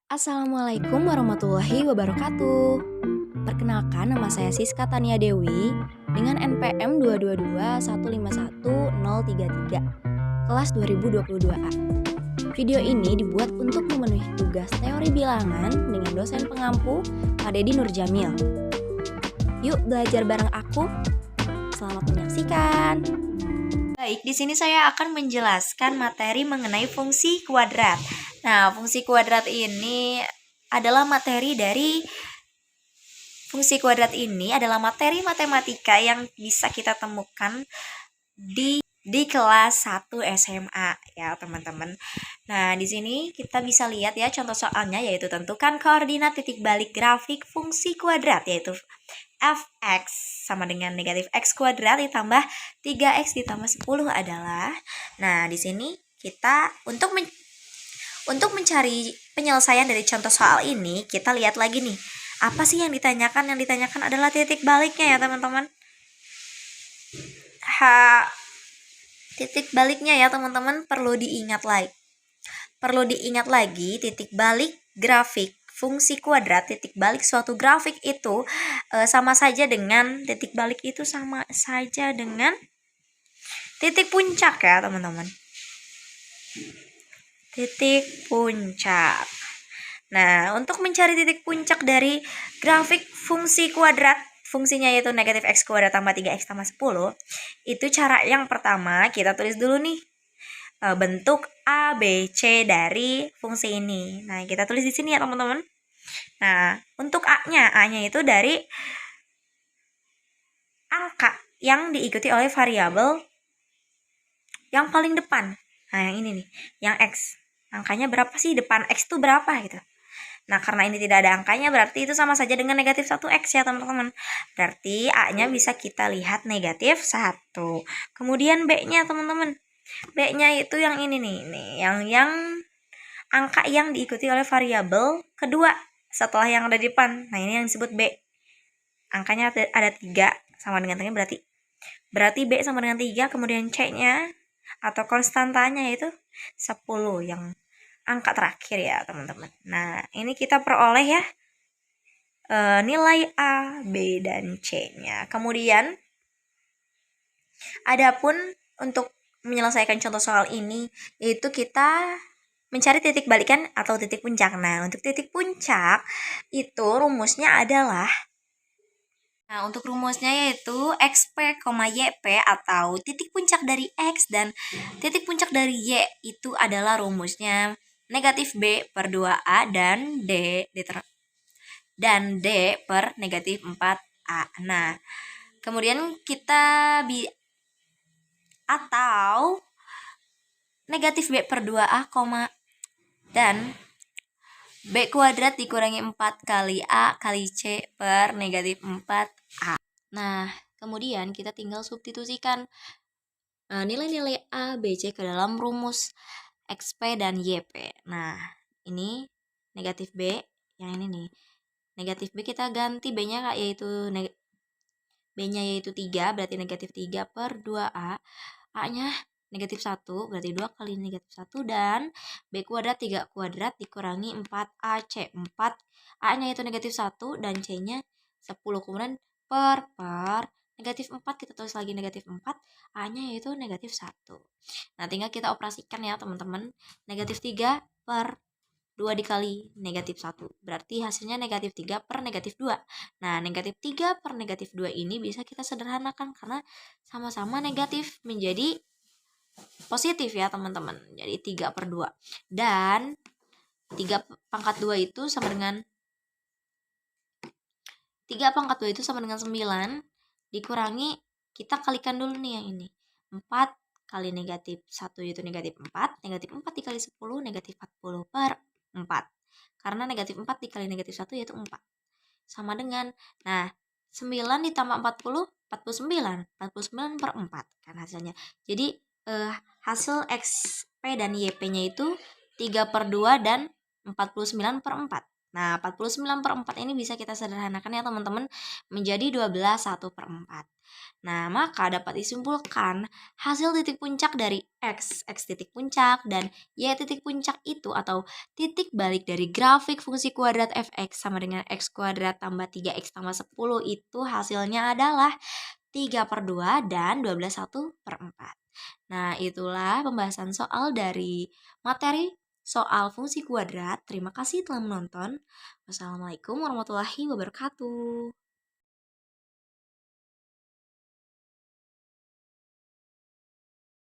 Assalamualaikum warahmatullahi wabarakatuh. Perkenalkan, nama saya Siska Tania Dewi dengan NPM 222151033, kelas 2022A. Video ini dibuat untuk memenuhi tugas teori bilangan dengan dosen pengampu Pak Dedi Nurjamil. Yuk belajar bareng aku. Selamat menyaksikan. Baik, di sini saya akan menjelaskan materi mengenai fungsi kuadrat. Nah, fungsi kuadrat ini adalah materi materi matematika yang bisa kita temukan di kelas 1 SMA ya, teman-teman. Nah, di sini kita bisa lihat ya contoh soalnya, yaitu tentukan koordinat titik balik grafik fungsi kuadrat, yaitu fx sama dengan negatif x kuadrat ditambah 3x ditambah 10 adalah. Nah, di sini kita untuk mencari penyelesaian dari contoh soal ini, kita lihat lagi nih. Apa sih yang ditanyakan? Yang ditanyakan adalah titik baliknya ya, teman-teman. Titik baliknya ya, teman-teman, perlu diingat lagi titik balik grafik fungsi kuadrat. Titik balik suatu grafik itu sama saja dengan titik puncak ya, teman-teman. Titik puncak. Nah, untuk mencari titik puncak dari grafik fungsi kuadrat, fungsinya yaitu negatif x kuadrat tambah 3x tambah 10, itu cara yang pertama kita tulis dulu nih bentuk A, B, C dari fungsi ini. Nah, kita tulis di sini ya, teman-teman. Nah, untuk A-nya itu dari angka yang diikuti oleh variabel yang paling depan. Nah, yang ini nih, yang X. Angkanya berapa sih? Depan X itu berapa gitu. Nah, karena ini tidak ada angkanya, berarti itu sama saja dengan negatif 1x ya, teman-teman. Berarti A-nya bisa kita lihat negatif 1. Kemudian B-nya, teman-teman. B-nya itu yang ini nih, yang angka yang diikuti oleh variabel kedua setelah yang ada di depan. Nah, ini yang disebut B. Angkanya ada 3 sama dengan 3, berarti B sama dengan 3, kemudian C-nya atau konstantanya itu 10, yang angka terakhir ya, teman-teman. Nah, ini kita peroleh ya nilai A, B, dan C-nya. Kemudian adapun untuk menyelesaikan contoh soal ini, yaitu kita mencari titik balikan atau titik puncak. Nah, untuk titik puncak itu rumusnya adalah, untuk rumusnya yaitu XP, YP, atau titik puncak dari X dan titik puncak dari Y itu adalah rumusnya negatif B per 2A dan D per negatif 4A. Nah, kemudian kita atau negatif B per 2A, dan B kuadrat dikurangi 4 kali A kali C per negatif 4A. Nah, kemudian kita tinggal substitusikan nilai-nilai A, B, C ke dalam rumus XP dan YP. Nah, ini negatif B, yang ini nih. Negatif B kita ganti B-nya yaitu B-nya yaitu 3, berarti negatif 3 per 2A. A-nya negatif 1, berarti 2 kali negatif 1, dan B kuadrat 3 kuadrat dikurangi 4AC. 4 A-nya itu negatif 1 dan C-nya 10, kemudian per negatif 4, kita tulis lagi negatif 4, A-nya yaitu negatif 1. Nah, tinggal kita operasikan ya, teman-teman. Negatif 3 per 2 dikali negatif 1, berarti hasilnya negatif 3 per negatif 2. Nah, negatif 3 per negatif 2 ini bisa kita sederhanakan karena sama-sama negatif menjadi positif ya, teman-teman. Jadi 3 per 2. Dan 3 pangkat 2 itu sama dengan 9 dikurangi, kita kalikan dulu nih yang ini. 4 kali negatif 1 yaitu negatif 4. Negatif 4 dikali 10, negatif 40 per 4. Karena negatif 4 dikali negatif 1 yaitu 4. Sama dengan, nah, 9 ditambah 40, 49. 49 per 4 kan hasilnya. Jadi hasil XP dan YP-nya itu 3 per 2 dan 49 per 4. Nah, 49/4 ini bisa kita sederhanakan ya teman-teman menjadi 12 1/4. Nah, maka dapat disimpulkan hasil titik puncak dari X titik puncak, dan Y titik puncak itu atau titik balik dari grafik fungsi kuadrat fx sama dengan x kuadrat tambah 3x tambah 10 itu hasilnya adalah 3/2 dan 12 1/4. Nah, itulah pembahasan soal dari materi soal fungsi kuadrat. Terima kasih telah menonton. Wassalamualaikum warahmatullahi wabarakatuh.